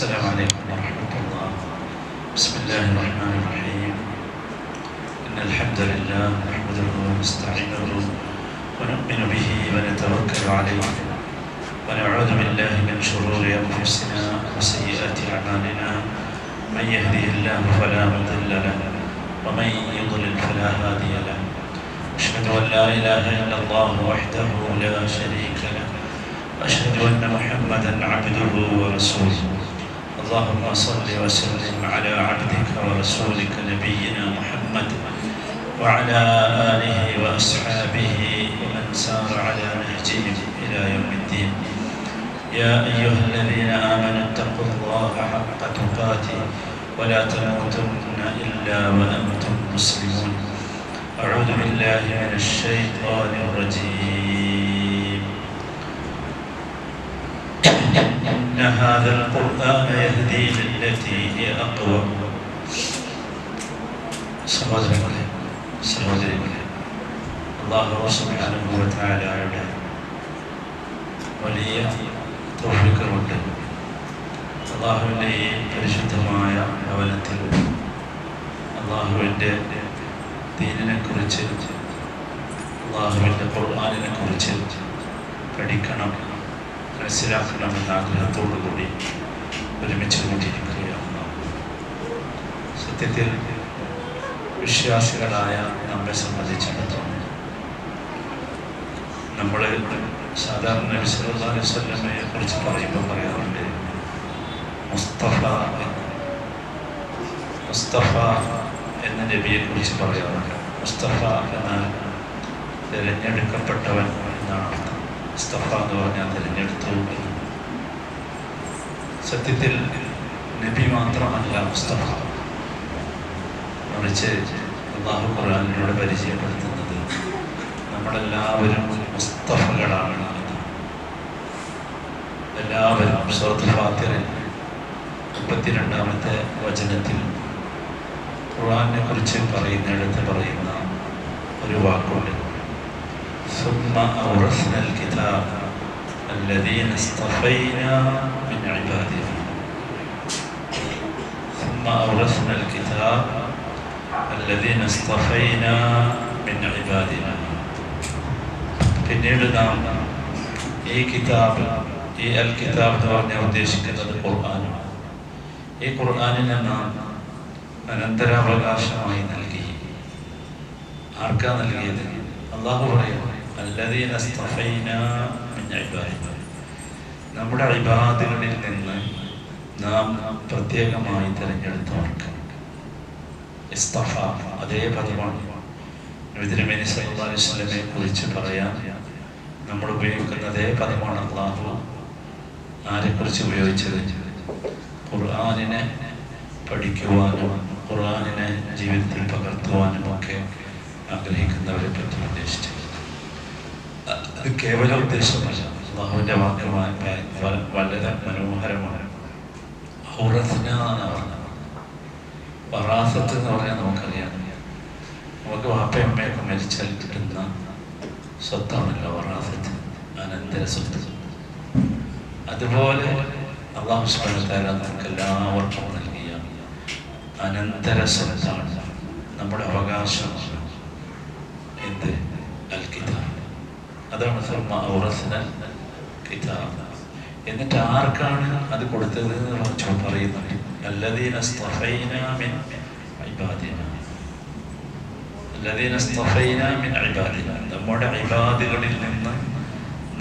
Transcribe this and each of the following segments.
السلام عليكم ورحمة الله. بسم الله الرحمن الرحيم. إن الحمد لله نحمده ونستعينه ونؤمن به ونتوكل عليه ونعوذ بالله من شرور أنفسنا وسيئات أعمالنا. من يهده الله فلا مضل له ومن يضلل فلا هادي له. أشهد أن لا إله إلا الله وحده لا شريك له وأشهد أن محمدا عبده ورسوله. اللهم صل وسلم على عبدك ورسولك نبينا محمد وعلى آله وأصحابه ومن سار على نهجهم إلى يوم الدين. يا أيها الذين آمنوا اتقوا الله حق تقاته ولا تموتن إلا وأنتم مسلمون. أعوذ بالله من الشيطان الرجيم. إن هذا القرآن يهدي للتي هي أقوم. സഹോദരങ്ങളെ, അല്ലാഹു സുബ്ഹാനഹു വ തആലയുടെ വലിയ തൗഫീഖ് കൊണ്ട് അല്ലാഹുവിൻ്റെ ഈ പരിശുദ്ധമായ ഭവനത്തിൽ അല്ലാഹുവിൻ്റെ ദീനിനെ കുറിച്ച്, അല്ലാഹുവിൻ്റെ ഖുർആനിനെ കുറിച്ച് പഠിക്കണം, മനസ്സിലാക്കണമെന്ന ആഗ്രഹത്തോടു കൂടി ഒരുമിച്ച് കൊണ്ടിരിക്കുകയാണ്. സത്യത്തിൽ വിശ്വാസികളായ നമ്മെ സംബന്ധിച്ചിടത്തോളം നമ്മൾ സാധാരണ നബി സല്ലല്ലാഹു അലൈഹി വസല്ലമയെ കുറിച്ച് പറയുമ്പോൾ പറയാറുണ്ട് മുസ്തഫ എന്ന നബിയെ കുറിച്ച് പറയാറുണ്ട്. മുസ്തഫ എന്നാൽ തിരഞ്ഞെടുക്കപ്പെട്ടവൻ എന്നാണ് അർത്ഥം. മുസ്തഫ എന്ന് പറഞ്ഞാൽ തിരഞ്ഞെടുത്തു. സത്യത്തിൽ നബി മാത്രമല്ല മുസ്തഫ, മറിച്ച് അല്ലാഹു ഖുർആനിലൂടെ പരിചയപ്പെടുത്തുന്നത് നമ്മളെല്ലാവരും മുസ്തഫകളാണ്. എല്ലാവരും സൂറത്തുൽ ഫാത്തിറിൽ 32-ാമത്തെ വചനത്തിൽ ഖുർആനെ കുറിച്ച് പറയുന്നിടത്ത് പറയുന്ന ഒരു വാക്കുണ്ട്. ثم أورثنا الكتاب الذين اصطفينا من عبادنا. ثم أورثنا الكتاب الذين اصطفينا من عبادنا. പിന്നീട് നാം ഈ കിതാബ്, ഈ അൽ കിതാബ് എന്ന് പറഞ്ഞാൽ ഉദ്ദേശിക്കുന്നത് ഖുർആനാണ്. ഈ ഖുർആനിനെ നാം അനന്തരാവകാശമായി നൽകി. ആർക്കാ നൽകിയത്? അല്ലാഹു പറയുന്നു അല്ലദീന ഇസ്തഫൈനാ മിൻ ഇബാദിനാ. നമ്മുടെ ഇബാദുകളിൽ നിന്ന് നാം പ്രത്യേകമായി തിരഞ്ഞെടുത്തവർക്ക്. ഇസ്തഫ അതേ പദമാണ് നബി തിരുമേനി സല്ലല്ലാഹു അലൈഹി വസല്ലമയെ കുറിച്ച് പറയാൻ നമ്മൾ ഉപയോഗിക്കുന്ന അതേ പദമാണ് അല്ലാഹു ആരെക്കുറിച്ച് ഉപയോഗിച്ചത്? ഖുർആനിനെ പഠിക്കുവാനും ഖുർആനിനെ ജീവിതത്തിൽ പകർത്തുവാനും ഒക്കെ ആഗ്രഹിക്കുന്നവരെ പറ്റി ഉദ്ദേശിച്ചത്. അത് കേവല ഉദ്ദേശമല്ല. അല്ലാഹുവിൻ്റെ വാക്യമായ വളരെ മനോഹരമാണ്. ഔറസ്ന എന്ന് പറഞ്ഞാൽ വറാസത്ത് എന്ന് പറഞ്ഞാൽ നമുക്കറിയാം, നമുക്ക് വാപ്പയും അമ്മയൊക്കെ മരിച്ചാൽ കിട്ടുന്ന സ്വത്താണല്ലോ വറാസത്ത്, അനന്തര സ്വത്ത്. അതുപോലെ അല്ലാഹു സുബ്ഹാനഹു വ തആല നമുക്ക് എല്ലാവർക്കും നൽകിയ അനന്തര സ്വത്താണ്, നമ്മുടെ അവകാശമാണ്. എന്ത്? അൽ കിതാബ്. അതാണ് സുമ്മ ഔറസ്ന കിതാബ്. എന്നിട്ട് ആർക്കാണ് അത് കൊടുത്തത് എന്ന് പറയുന്നത്? الذين اصطفينا من عبادنا. الذين اصطفينا من عبادنا. നമ്മുടെ ഇബാദുകളിൽ നിന്ന്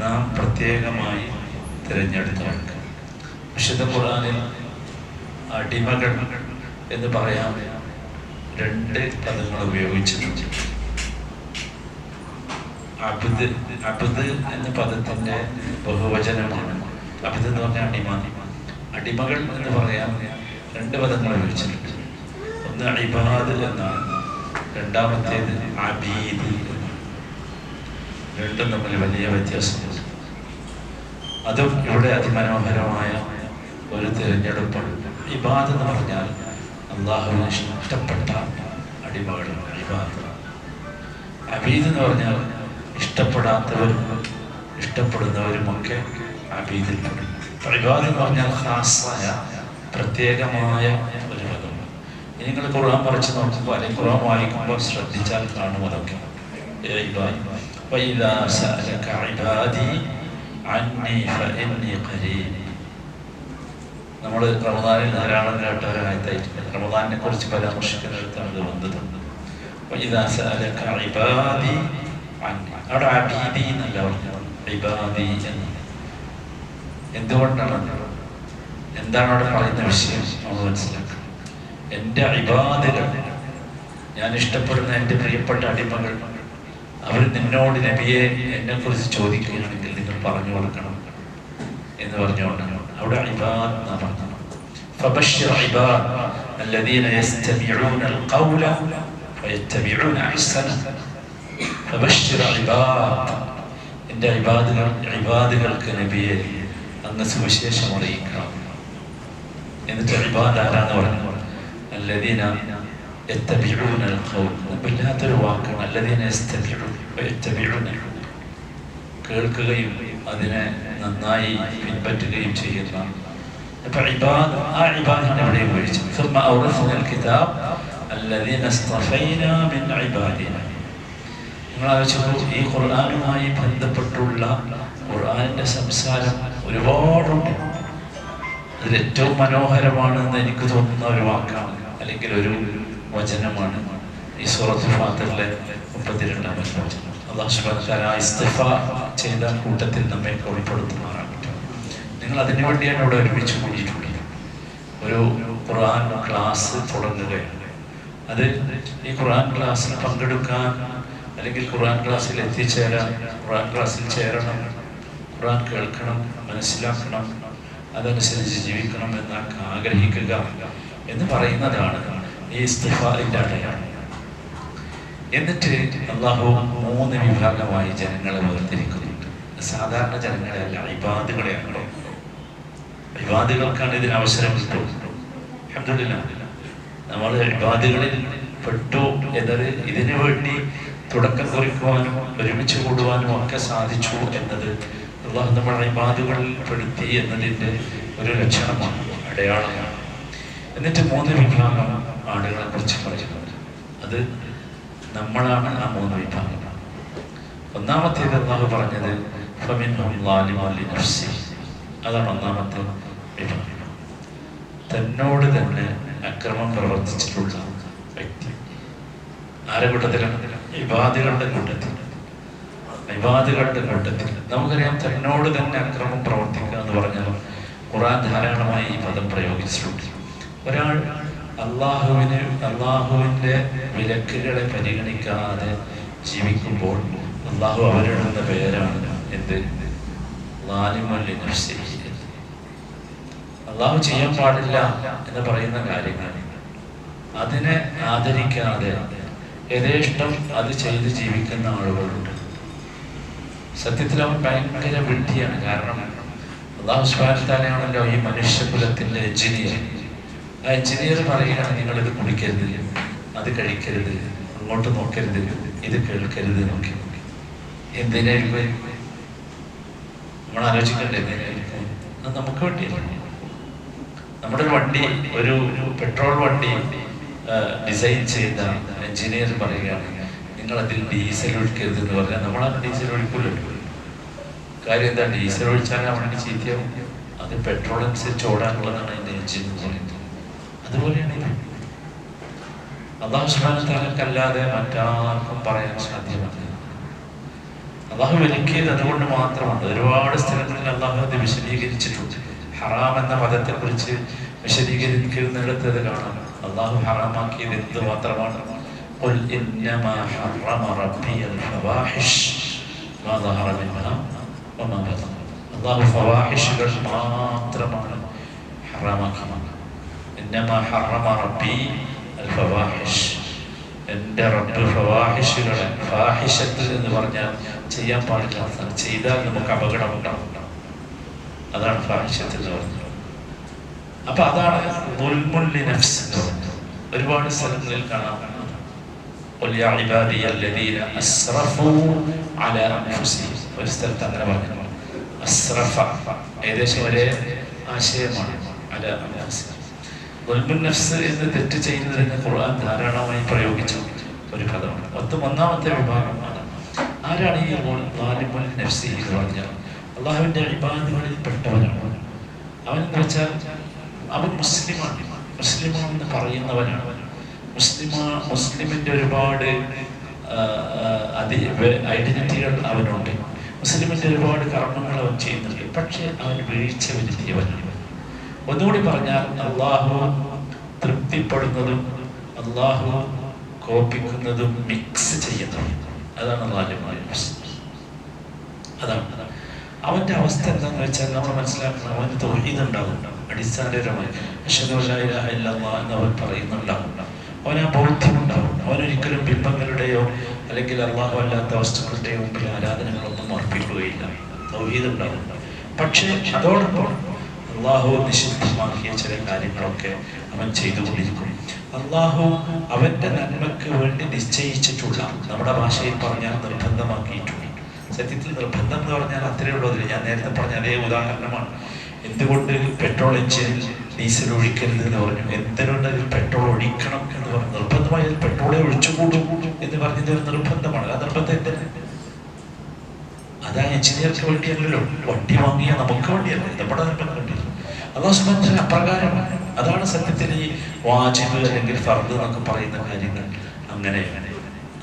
നാം പ്രത്യേകമായി തിരഞ്ഞെടുത്തവർക്ക്. വിശുദ്ധ ഖുർആനിൽ അടിമകൾ എന്ന് പറയാൻ 2 പദങ്ങൾ ഉപയോഗിച്ചിട്ടുണ്ട്. അബ്ദ്. അബ്ദ് എന്ന പദത്തിന്റെ ബഹുവചനമാണ്. അബ്ദ് എന്ന് പറഞ്ഞാൽ അടിമ. അടിമകൾ എന്ന് പറയാൻ 2 പദങ്ങൾ ഉപയോഗിച്ചിട്ടുണ്ട്. ഒന്ന് ഇബാദ് എന്നാണ്, രണ്ടാമത്തേത് അബീദ് എന്നാണ്. രണ്ടും തമ്മിൽ വലിയ വ്യത്യാസമുണ്ട്. അതും ഇവിടെ അതിമനോഹരമായ ഒരു തിരഞ്ഞെടുപ്പാണ്. ഇബാദ് എന്ന് പറഞ്ഞാൽ അല്ലാഹുവിന് ഇഷ്ടപ്പെട്ട അടിമകളാണ് ഇബാദ്. അബീദ് എന്ന് പറഞ്ഞാൽ ഇഷ്ടപ്പെടാത്തവരും ഇഷ്ടപ്പെടുന്നവരുമൊക്കെ അബീദിൽപ്പെടും. ഇബാദ് എന്ന് പറഞ്ഞാൽ ഖാസായ പ്രത്യേകമായ ഒരു പദം. നിങ്ങൾ ഖുർആൻ പറിച്ച് നോക്കുമ്പോൾ അല്ലെങ്കിൽ ഖുർആൻ വായിക്കുമ്പോൾ ശ്രദ്ധിച്ചാൽ കാണും അതൊക്കെ. وإذا سألك عبادي عني فإني قريب. നമ്മൾ റമദാനിൽ ധാരാളം കേട്ടവരായിട്ടായിട്ട് റമദാനിനെ കുറിച്ച് പരാമർശിക്കുന്നിടത്താണ് ഇത് വന്നത്. وإذا سألك عبادي عني, അവിടെ അബീദി എന്നല്ല പറഞ്ഞത്, ഇബാദി എന്ന്. എന്തുകൊണ്ടാണ്, എന്താണ് അവിടെ പറയുന്ന വിഷയം നമ്മൾ മനസ്സിലാക്കുക. എൻ്റെ ഇബാദുകൾ, ഞാൻ ഇഷ്ടപ്പെടുന്ന എൻ്റെ പ്രിയപ്പെട്ട അടിമകൾ, അവർ നിന്നോട് നബിയെ എന്നെ കുറിച്ച് ചോദിക്കുകയാണെങ്കിൽ നിങ്ങൾ പറഞ്ഞു കൊടുക്കണം എന്ന് പറഞ്ഞുകൊണ്ടാണ് അവിടെ ഇബാദ് എന്ന് പറഞ്ഞത്. ഫബശ്ശിർ ഇബാദ് الذين يستمعون القول فيتبعون احسنه. ഫബശ്ശിർ ഇബാദ്, എൻ്റെ ഇബാദുകൾക്ക് നബിയെ അന്ന് സുവിശേഷം അറിയിക്കണം. എന്നിട്ട് ഇബാദ് ആരാന്ന് പറഞ്ഞു, الذين يتبعون القول. വല്ലാത്തൊരു വാക്കാണ് الذين يتبعون, കേൾക്കുകയും അതിനെ നന്നായി പിൻപറ്റുകയും ചെയ്യുന്ന. അപ്പൊ ഇബാദ്, ആ ഇബാദാണ് ഇവിടെ ഉപയോഗിച്ചത്. ثم أورثنا الكتاب الذين اصطفينا من عبادنا. നിങ്ങൾ ആലോചിച്ചു, ഈ ഖുർആനുമായി ബന്ധപ്പെട്ടുള്ള ഖുർആനിന്റെ സംസാരം ഒരുപാടുണ്ട്. അതിൽ ഏറ്റവും മനോഹരമാണെന്ന് എനിക്ക് തോന്നുന്ന ഒരു വാക്കാണ് അല്ലെങ്കിൽ ഒരു വചനമാണ് ഈ സൂറത്തുൽ ഫാത്തിറിലെ 32-ാമത്തെ വചനം. അല്ലാഹു സുബ്ഹാനഹു വ തആല ഇസ്തിഫ ചെയ്ത കൂട്ടത്തിൽ നമ്മെ ഉൾപ്പെടുത്തുമാറാകട്ടെ. നിങ്ങൾ അതിനു വേണ്ടിയാണ് ഇവിടെ ഒരുമിച്ച് കൂടിയിട്ടുള്ളത്. ഒരു ഖുർആൻ ക്ലാസ് തുടങ്ങുകയാണ്. അത് ഈ ഖുർആൻ ക്ലാസ്സിൽ പങ്കെടുക്കാൻ അല്ലെങ്കിൽ ഖുർആൻ ക്ലാസ്സിൽ എത്തിച്ചേരാൻ, ഖുർആൻ ക്ലാസ്സിൽ ചേരണം, ഖുർആൻ കേൾക്കണം, മനസ്സിലാക്കണം, അതനുസരിച്ച് ജീവിക്കണം എന്നൊക്കെ ആഗ്രഹിക്കുക എന്ന് പറയുന്നതാണ് ഈ ഇസ്തിഫാഇന്റെ അടയാളം. എന്നിട്ട് അല്ലാഹു 3 വിഭാഗമായി ജനങ്ങളെ വേർതിരിക്കുന്നുണ്ട്. സാധാരണ ജനങ്ങളെയല്ല, ഇബാദുകളെയാണല്ലോ. ഇബാദുകൾക്കാണ് ഇതിന് അവസരം കിട്ടുന്നത്. അൽഹംദുലില്ലാഹ് നമ്മൾ ഇബാദുകളിൽ പെട്ടു എന്നത് ഇതിനു വേണ്ടി തുടക്കം കുറിക്കുവാനും ഒരുമിച്ച് കൂടുവാനും ഒക്കെ സാധിച്ചു എന്നത് അല്ലാഹു നമ്മളെ ഇബാദുകളിൽ പെടുത്തി എന്നതിൻ്റെ ഒരു ലക്ഷണമാണ്, അടയാളമാണ്. എന്നിട്ട് 3 വിഭാഗം ആളുകളെ കുറിച്ച് പറയുന്നത്, അത് നമ്മളാണ് ആ 3 വിഭാഗം. ഒന്നാമത്തേത് അല്ലാഹു പറഞ്ഞത് ഫമിൻഹും ളാലിമുൻ ലിനഫ്സിഹി, അതാണ് ഒന്നാമത്തെ വിഭാഗം. തന്നോട് തന്നെ അക്രമം പ്രവർത്തിച്ചിട്ടുള്ള വ്യക്തി. ആരുടെ കൂട്ടത്തിലാണ്? ഇബാദുകളുടെ കൂട്ടത്തിൽ. ഇബാദുകളുടെ കൂട്ടത്തിൽ നമുക്കറിയാം, തന്നോട് തന്നെ അക്രമം പ്രവർത്തിക്കുക എന്ന് പറഞ്ഞാൽ ഖുർആൻ ധാരാളമായി ഈ പദം പ്രയോഗിച്ചിട്ടുണ്ട്. ഒരാൾ അള്ളാഹുവിൻ്റെ വിലക്കുകളെ പരിഗണിക്കാതെ ജീവിക്കുമ്പോൾ അള്ളാഹു അവരിടുന്ന പേരാണ് എന്ത്? ളാലിമുൻ ലിനഫ്സിഹി. അള്ളാഹു ചെയ്യാൻ പാടില്ല എന്ന് പറയുന്ന കാര്യങ്ങൾ അതിനെ ആദരിക്കാതെ യഥേഷ്ടം അത് ചെയ്ത് ജീവിക്കുന്ന ആളുകളുണ്ട്. സത്യത്തിൽ അവൻ ഭയങ്കര വിഡ്ഢിയാണ്. കാരണം അല്ലാഹു സുബ്ഹാനഹു വ തആലയാണല്ലോ ഈ മനുഷ്യകുലത്തിന്റെ എഞ്ചിനീയർ. ആ എഞ്ചിനീയർ പറയുകയാണ്, നിങ്ങളിത് കുടിക്കരുത്, അത് കഴിക്കരുത്, അങ്ങോട്ട് നോക്കരുത്, ഇത് കേൾക്കരുത് നോക്കി. എന്തിനായിരിക്കും നമ്മൾ ആലോചിക്കണ്ടേ? എന്തിനായിരിക്കും? അത് നമുക്ക് വേണ്ടിയല്ല. നമ്മുടെ വണ്ടി, ഒരു പെട്രോൾ വണ്ടി ഡിസൈൻ ചെയ്ത എഞ്ചിനീയർ പറയുകയാണ്, നിങ്ങളതിൽ ഡീസൽ ഒഴിക്കരുത് എന്ന് പറഞ്ഞാൽ നമ്മളത് ഡീസൽ ഒഴിക്കില്ലല്ലോ. കാര്യം എന്താ? ഡീസൽ ഒഴിച്ചാൽ വണ്ടി ചീത്തയാവും. അത് പെട്രോൾ അനുസരിച്ച് ഓടാനുള്ളതാണ് അതിൻ്റെ എഞ്ചിൻ എന്ന് പറയുന്നത്. അതുപോലെയാണ് ഇത്. അല്ലാഹു സുബ്ഹാനഹു വ തആലക്കല്ലാതെ മറ്റാർക്കും പറയാൻ സാധ്യമല്ല. അല്ലാഹു വിലക്കിയത് അതുകൊണ്ട് മാത്രമാണ്. ഒരുപാട് സ്ഥലങ്ങളിൽ അല്ലാഹു അത് വിശദീകരിച്ചിട്ടുണ്ട്. ഹറാം എന്ന പദത്തെക്കുറിച്ച് വിശദീകരിക്കുന്നിടത്ത് അത് കാണാം. അല്ലാഹു ഹറാമാക്കിയത് എന്ത് മാത്രമാണ്? ഖുൽ ഇന്നമാ ഹറമ റബ്ബിയൽ ഫവാഹിഷ് മാ ദഹറ മിൻഹാ വമാ ബതൻ. അല്ലാഹു ഫവാഹിഷുകൾ മാത്രമാണ് ഹറാമാക്കിയത്. ഇന്നമാ ഹറമ റബ്ബി അൽ ഫവാഹിഷ്, എൻ്റെ റബ്ബ് ഫവാഹിഷുകളെ, ഫാഹിഷത്ത് എന്ന് പറഞ്ഞാൽ ചെയ്യാൻ പാടില്ല, ചെയ്താൽ നമുക്ക് അപകടം ഉണ്ടാവും, അതാണ് ഫാഹിഷത്ത് എന്ന് പറഞ്ഞത്. അപ്പൊ അതാണ് ദുൽമുൻ ലിനഫ്സ് എന്ന് പറഞ്ഞത്. ഒരുപാട് സ്ഥലങ്ങളിൽ കാണാം. ഖുൽ യാ ഇബാദിയ അല്ലദീന അസ്റഫൂ അലാ അൻഫുസിഹിം. ഒരു സ്ഥലത്ത് അങ്ങനെ പറഞ്ഞു. അസ്റഫ ഏകദേശം ഒരേ ആശയമാണ്. അലാ അൻഫുസിഹിം, ദുൽമുൻ നഫ്സ് എന്ന് തെറ്റ് ചെയ്യുന്നതിന് ഖുർആൻ ധാരാളമായി പ്രയോഗിച്ച ഒരു പദമാണ്. ഒന്നാമത്തെ വിഭാഗമാണ്. ആരാണ് ഈ ളാലിമുൻ നഫ്സി എന്ന് പറഞ്ഞാൽ? അള്ളാഹുവിൻ്റെ ഇബാദുകളിൽ പെട്ടവനാണ് അവനെന്ന് വെച്ചാൽ അവൻ മുസ്ലിമാണെന്ന് പറയുന്നവനാണ്. മുസ്ലിമിൻ്റെ ഒരുപാട് ഐഡന്റിറ്റികൾ അവനുണ്ട്. മുസ്ലിമിൻ്റെ ഒരുപാട് കർമ്മങ്ങൾ അവൻ ചെയ്യുന്നുണ്ട്. പക്ഷേ അവൻ വീഴ്ച വരുത്തിയവനാണ്. ഒന്നുകൂടി പറഞ്ഞാൽ അള്ളാഹു തൃപ്തിപ്പെടുന്നതും അള്ളാഹു കോപിക്കുന്നതും മിക്സ് ചെയ്യുന്നതും, അതാണ് ളാലിമുൻ നഫ്സ്. അതാണ് അവൻ്റെ അവസ്ഥ. എന്താണെന്ന് വെച്ചാൽ നമ്മൾ മനസ്സിലാക്കണം, അവന് തൗഹീദ് ഉണ്ടാകും. അടിസ്ഥാനപരമായി അശ്ഹദു അല്ലാ ഇലാഹ ഇല്ലല്ലാഹ് എന്ന് അവൻ പറയുന്നുണ്ടാകും. അവന് ആ ബോധ്യമുണ്ടാകും. അവനൊരിക്കലും ബിംബങ്ങളുടെയോ അല്ലെങ്കിൽ അള്ളാഹു അല്ലാത്ത വസ്തുക്കളുടെയോ മുമ്പിൽ ആരാധനകളൊന്നും അർപ്പിക്കുകയില്ല. തൗഹീദ് ഉണ്ടാകും. പക്ഷേ അതോടൊപ്പം അള്ളാഹു നിഷിദ്ധമാക്കിയ ചില കാര്യങ്ങളൊക്കെ അവൻ ചെയ്തുകൊണ്ടിരിക്കും. അള്ളാഹു അവൻ്റെ നന്മയ്ക്ക് വേണ്ടി നിശ്ചയിച്ചിട്ടുള്ള, നമ്മുടെ ഭാഷയിൽ പറഞ്ഞാൽ നിർബന്ധമാക്കിയിട്ടുണ്ട്. സത്യത്തിൽ നിർബന്ധം എന്ന് പറഞ്ഞാൽ അത്രയേ ഉള്ളതില്ല. ഞാൻ നേരത്തെ പറഞ്ഞ അതേ ഉദാഹരണമാണ്. എന്തുകൊണ്ട് പെട്രോൾ എഞ്ചിനിൽ ഡീസൽ ഒഴിക്കരുത് എന്ന് പറഞ്ഞു? എന്തിനുണ്ട് പെട്രോൾ ഒഴിക്കണം എന്ന് പറഞ്ഞു? നിർബന്ധമായി പെട്രോളെ ഒഴിച്ചുകൂടും എന്ന് പറഞ്ഞത് ഒരു നിർബന്ധമാണ്. ആ നിർബന്ധം എന്തിനാ? അതാ എഞ്ചിനീയർക്ക് വേണ്ടിയല്ലോ. വണ്ടി വാങ്ങിയ നമുക്ക് വേണ്ടിയല്ല, നമ്മുടെ നിർബന്ധം വേണ്ടിയല്ല. അല്ലാഹു സുബ്ഹാനഹു വ തആല അപ്രകാരമാണ്. അതാണ് സത്യത്തിൽ ഈ വാജിബ് അല്ലെങ്കിൽ ഫർദ് എന്നൊക്കെ പറയുന്ന കാര്യങ്ങൾ. അങ്ങനെയാണ്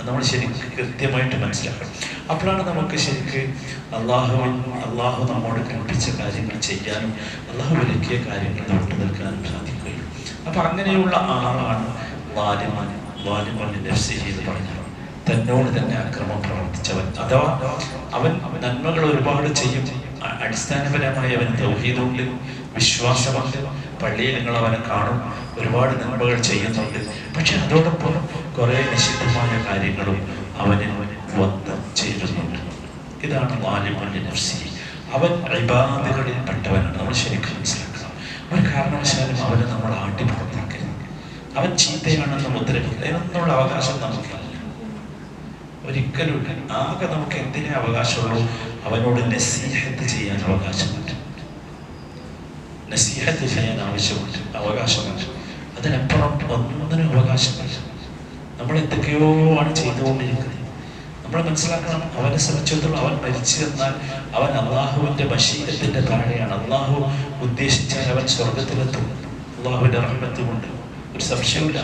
നമ്മൾ ശരിക്കും കൃത്യമായിട്ട് മനസ്സിലാക്കണം. അപ്പോഴാണ് നമുക്ക് ശരിക്ക് അള്ളാഹു നമ്മോട് കൽപ്പിച്ച കാര്യങ്ങൾ ചെയ്യാനും അള്ളാഹു വിലക്കിയ കാര്യങ്ങൾ വിട്ടു നിൽക്കാനും സാധിക്കുകയും. അപ്പൊ അങ്ങനെയുള്ള ആളാണ് ളാലിമുൻ നഫ്സി എന്ന് പറഞ്ഞാൽ തന്നോട് തന്നെ അക്രമം പ്രവർത്തിച്ചവൻ. അഥവാ അവൻ നന്മകൾ ഒരുപാട് ചെയ്യും. അടിസ്ഥാനപരമായി അവൻ തൗഹീദുണ്ട്, വിശ്വാസമുണ്ട്. പള്ളിയിൽ നിങ്ങൾ അവനെ കാണും, ഒരുപാട് നന്മകൾ ചെയ്യുന്നുണ്ട്. പക്ഷെ അതോടൊപ്പം കുറെ നിഷിദ്ധമായ കാര്യങ്ങളും അവന് വന്ന് ചേരുന്നുണ്ട്. ഇതാണ് ളാലിമുൻ നഫ്സി. അവൻ ഇബാദുകളിൽ പെട്ടവനാണ്. നമ്മൾ ശരിക്കും മനസ്സിലാക്കണം. ഒരു കാരണവശാലും അവനെ നമ്മൾ ആട്ടി പുറത്താക്കരുത്. അവൻ ചീത്തയാണെന്ന് മുദ്രയില്ല. അതിനൊന്നുള്ള അവകാശം നമുക്കില്ല, ഒരിക്കലും. ആകെ നമുക്ക് എന്തിനേ അവകാശമുള്ളൂ? അവനോട് നസീഹത്ത് ചെയ്യാൻ അവകാശമുണ്ട്, നസീഹത്ത് ചെയ്യാൻ ആവശ്യമുണ്ട്, അവകാശമുണ്ട്. അതിനപ്പുറം ഒന്നിനും അവകാശമില്ല. നമ്മൾ എന്തൊക്കെയോ ആണ് ചെയ്തുകൊണ്ടിരിക്കുന്നത്. നമ്മൾ മനസ്സിലാക്കണം, അവനെ സംബന്ധിച്ചിടത്തോളം അവൻ മരിച്ചു എന്നാൽ അവൻ അള്ളാഹുവിൻ്റെ ബശീരത്തിൻ്റെ താഴെയാണ്. അള്ളാഹു ഉദ്ദേശിച്ചാൽ അവൻ സ്വർഗത്തിലെത്തും, അള്ളാഹുവിൻ്റെ റഹ്മത്ത് കൊണ്ട്. ഒരു സംശയമില്ല.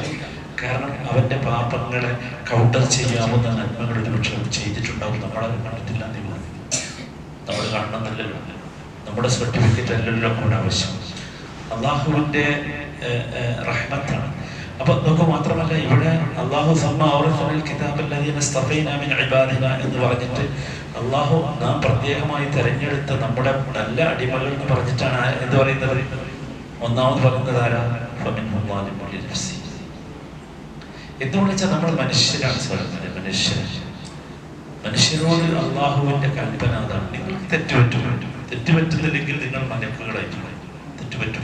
കാരണം അവൻ്റെ പാപങ്ങളെ കൗണ്ടർ ചെയ്യാവുന്ന നന്മകൾ ഒരുപക്ഷെ ചെയ്തിട്ടുണ്ടാവും. നമ്മളത് കണ്ടിട്ടില്ല എന്നില്ല. നമ്മൾ കാണണമെന്നല്ലല്ലോ, നമ്മുടെ സർട്ടിഫിക്കറ്റ് അല്ലല്ലോ നമ്മുടെ ആവശ്യം. അള്ളാഹുവിൻ്റെ റഹ്മത്താണ്. അപ്പൊ നമുക്ക് മാത്രമല്ല, ഇവിടെ അള്ളാഹു എന്ന് പറഞ്ഞിട്ട് അള്ളാഹു നാം പ്രത്യേകമായി തെരഞ്ഞെടുത്ത നമ്മുടെ നല്ല അടിമകൾ എന്ന് പറഞ്ഞിട്ടാണ് എന്ത് പറയുന്നത്? ഒന്നാമത് പറയുന്നത് ആരാ? എന്തുകൊണ്ട് വെച്ചാൽ നമ്മൾ മനുഷ്യരാണ് പറയുന്നത്. മനുഷ്യരോട് അള്ളാഹുവിന്റെ കൽപ്പന അതാണ്, നിങ്ങൾക്ക് തെറ്റുപറ്റുന്നില്ലെങ്കിൽ നിങ്ങൾ മലക്കുകളായിട്ട് തെറ്റുപറ്റും.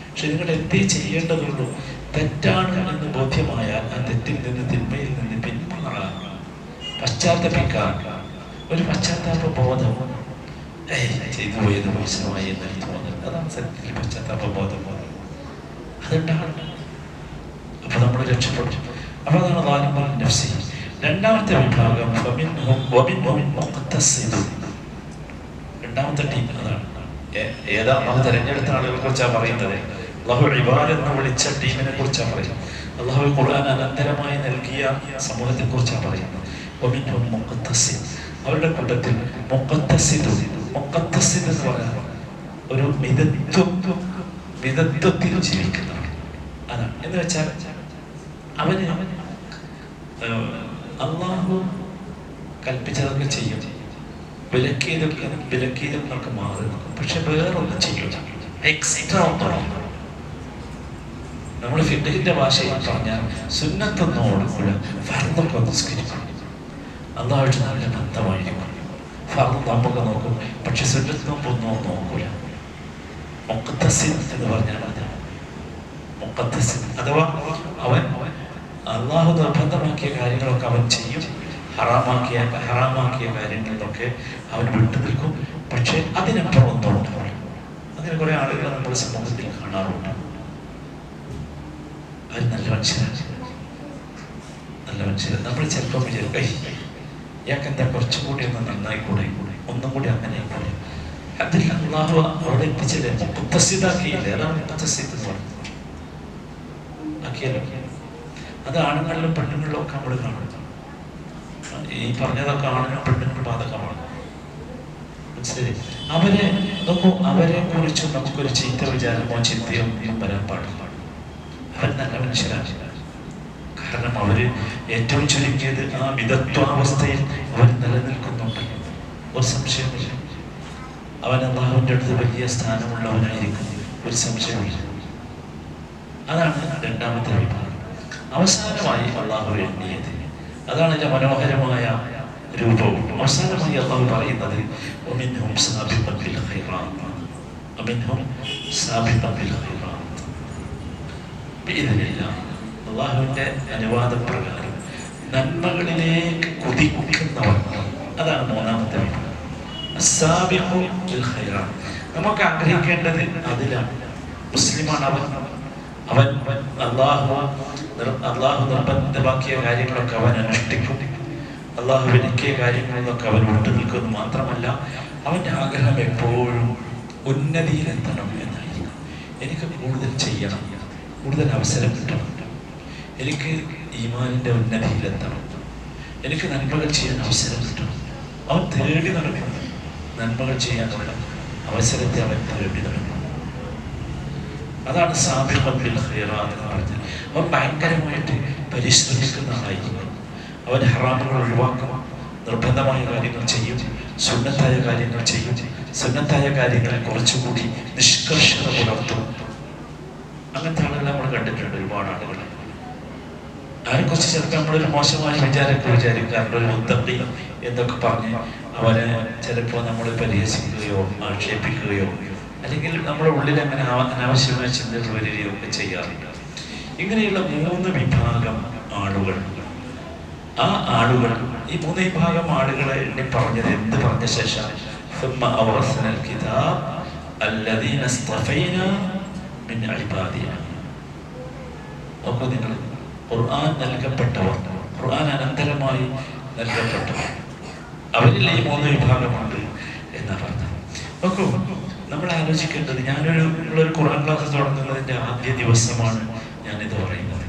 പക്ഷെ നിങ്ങൾ എന്തേ ചെയ്യേണ്ടതുള്ളൂ? തെറ്റാണ് എന്ന് ബോധ്യമായാൽ ആ തെറ്റിൽ നിന്ന്, തിന്മയിൽ നിന്ന് പിന്മാറാൻ, പശ്ചാത്തപിക്കാൻ ഒരു പശ്ചാത്താപ ബോധം. ചെയ്തു പോയത് മോശമായി എന്നൊരു തോന്നൽ, അതാണ് സത്യത്തിൽ പശ്ചാത്താപ ബോധം. അതുണ്ടാകണം. അപ്പൊ നമ്മൾ രക്ഷപ്പെടും. അപ്പൊ അതാണ് ളാലിമുൻ നഫ്സി. രണ്ടാമത്തെ വിഭാഗം രണ്ടാമത്തെ ടീം അതാണ്. ഏതാ നമ്മൾ തെരഞ്ഞെടുത്ത ആളുകളെ കുറിച്ചാണ് പറയുന്നത്. അള്ളാഹു ഇബാദ് എന്ന് വിളിച്ച ടീമിനെ കുറിച്ചാണ് പറയുന്നത്. അള്ളാഹു ഖുർആൻ അനന്തരമായി നൽകിയ സമൂഹത്തെ കുറിച്ചാണ് പറയുന്നത്. അവരുടെ കൂട്ടത്തിൽ മുഖത്തസിദ് എന്ന് പറയാൻ ഒരു മിതത്വത്തിൽ ജീവിക്കുന്നവർ. അതാണ്. എന്ന് വെച്ചാൽ അവന് അള്ളാഹു കൽപ്പിച്ചതൊക്കെ ചെയ്യും, വിലക്കിയതൊക്കെ മാറി. പക്ഷെ വേറൊന്നും ചെയ്യില്ല, എക്സ്ട്രാ ഒന്നും. നമ്മൾ ഫിഖിന്റെ ഭാഷയിൽ പറഞ്ഞാൽ സുന്നത്തൊന്നോടുകൂടെ ഫർദൊക്കെ നിസ്കരിക്കും. അള്ളാഹുവായിട്ട് നല്ല ബന്ധമായിരിക്കും. ഫർദ് നമുക്ക് നോക്കും, പക്ഷെ സുന്നത്ത് നോമ്പൊന്നും നോക്കൂല. മുഖത്തസിൻ എന്ന് പറഞ്ഞാൽ മുഖത്തസിൻ അഥവാ അവൻ അള്ളാഹു നിർബന്ധമാക്കിയ കാര്യങ്ങളൊക്കെ അവൻ ചെയ്യും, ഹറാമാക്കിയ കാര്യങ്ങളിലൊക്കെ അവൻ വിട്ടു നിൽക്കും. പക്ഷെ അതിനപ്പുറം ഒന്നും ഉണ്ടാവില്ല. അങ്ങനെ കുറെ ആളുകൾ നമ്മുടെ സമൂഹത്തിൽ കാണാറുണ്ട്. അവർ നല്ല മനുഷ്യരാണ്, നല്ല മനുഷ്യരാണ്. നമ്മൾ ചിലപ്പോൾ വിചാരിക്കും ഇയാൾക്ക് എന്താ കുറച്ചും കൂടി ഒന്ന് നന്നായിക്കൂടെ, ഒന്നും കൂടി അങ്ങനെ ആയിക്കൂടെ. അതിൽ അള്ളാഹു അവിടെ എത്തിച്ചില്ല, മുത്തസ്സിദാക്കിയില്ല. അതാണ് മുത്തസ്സിദ് എന്ന് പറയുന്നത്. ആക്കിയല്ലോ. അത് ആണുങ്ങളിലും പെണ്ണുങ്ങളിലും ഒക്കെ നമ്മൾ കാണും. ഈ പറഞ്ഞതൊക്കെ ആണിനും പെണ്ണുങ്ങളും ബാധകമാണ്. മനസ്സിലായി? അവരെ കുറിച്ച് നമുക്കൊരു ചീത്ത വിചാരമോ ചിന്തയോ ഒന്നും വരാൻ പാടില്ല. അവർ നല്ല മനുഷ്യരാണ്. കാരണം അവര് ഏറ്റവും ചുരുങ്ങിയത് ആ മിതത്വാവസ്ഥയിൽ അവർ നിലനിൽക്കുന്നുണ്ട്. ഒരു സംശയമില്ല. അവൻ അള്ളാഹുവിൻ്റെ അടുത്ത് വലിയ സ്ഥാനമുള്ളവനായിരിക്കും, ഒരു സംശയമില്ല. അതാണ് രണ്ടാമത്തെ വിഭാഗം. അവസാനമായി അള്ളാഹു എണ്ണിയത്, അതാണ് ഇതിന്റെ മനോഹരമായ രൂപവും. അവസാനമായി അള്ളാഹു പറയുന്നത് ومنهم سابق بالخيرات ومنهم سابق بالخيرات بإذن الله. അള്ളാഹുവിന്റെ അനുവാദപ്രകാരം നന്മകളിലേക്ക് കുതിക്കുന്നവർ, അതാണ് മൂന്നാമത്തെ വിഭാഗം. അസ്സാബിഖു ബിൽ ഖൈറാത്ത്. നമുക്ക് ആഗ്രഹിക്കേണ്ടത് അതിലാണ്. മുസ്ലിമാണ് അവൻ അള്ളാഹു നിർബന്ധമാക്കിയ കാര്യങ്ങളൊക്കെ അവൻ അനുഷ്ഠിക്കും. അള്ളാഹു വിലക്കിയ കാര്യങ്ങളിലൊക്കെ അവൻ വിട്ടു നിൽക്കുന്നു. മാത്രമല്ല അവൻ്റെ ആഗ്രഹം എപ്പോഴും ഉന്നതിയിലെത്തണം എന്നായിരിക്കും. എനിക്ക് കൂടുതൽ ചെയ്യണം, കൂടുതൽ അവസരം കിട്ടണം, എനിക്ക് ഈമാനിൻ്റെ ഉന്നതിയിലെത്തണം, എനിക്ക് നന്മകൾ ചെയ്യാൻ അവസരം കിട്ടണം. അവൻ തേടി നടക്കണം. നന്മകൾ ചെയ്യാനുള്ള അവസരത്തെ അവൻ തേടി നടക്കണം. അതാണ് സാബിഖുൻ ബിൽ ഖൈറാത്ത് എന്ന് പറഞ്ഞത്. അവൻ ഭയങ്കരമായിട്ട് പരിശ്രമിക്കുന്ന ആളായിരിക്കും. അവൻ ഹറാമുകൾ ഒഴിവാക്കും, നിർബന്ധമായ കാര്യങ്ങൾ ചെയ്യും, സുന്നത്തായ കാര്യങ്ങൾ ചെയ്യും, സുന്നത്തായ കാര്യങ്ങൾ കുറച്ചുകൂടി നിഷ്കർഷത പുലർത്തും. അങ്ങനത്തെ ആളുകൾ നമ്മൾ കണ്ടിട്ടുണ്ട്, ഒരുപാട് ആളുകൾ. അതിനെക്കുറിച്ച് ചിലപ്പോൾ നമ്മളൊരു മോശമായ വിചാരമൊക്കെ വിചാരിക്കാറുണ്ട്. ഒരു മുത്തഖി എന്നൊക്കെ പറഞ്ഞ് അവനെ ചിലപ്പോൾ നമ്മൾ പരിഹസിക്കുകയോ ആക്ഷേപിക്കുകയോ അല്ലെങ്കിൽ നമ്മുടെ ഉള്ളിൽ അങ്ങനെ അനാവശ്യമായ ചിന്തകൾ വരികയോ ഒക്കെ ചെയ്യാറുണ്ട്. ഇങ്ങനെയുള്ള 3 വിഭാഗം ആളുകൾ, ആ ആളുകൾ, ഈ 3 വിഭാഗം ആളുകളെ എന്നെ പറഞ്ഞത് എന്ത് പറഞ്ഞ ശേഷം ثم أورثنا الكتاب الذين اصطفينا من عبادنا. നോക്കൂ നിങ്ങൾ, ഖുർആൻ നൽകപ്പെട്ടവർ, ഖുർആൻ അനന്തരമായി നൽകപ്പെട്ടവർ, അവരിൽ ഈ 3 വിഭാഗമുണ്ട് എന്നാ പറഞ്ഞത്. നോക്കൂ, നമ്മൾ ആലോചിക്കേണ്ടത്, നമ്മളൊരു ഖുർആൻ ക്ലാസ് തുടങ്ങുന്നതിൻ്റെ ആദ്യ ദിവസമാണ് ഞാനിത് പറയുന്നത്.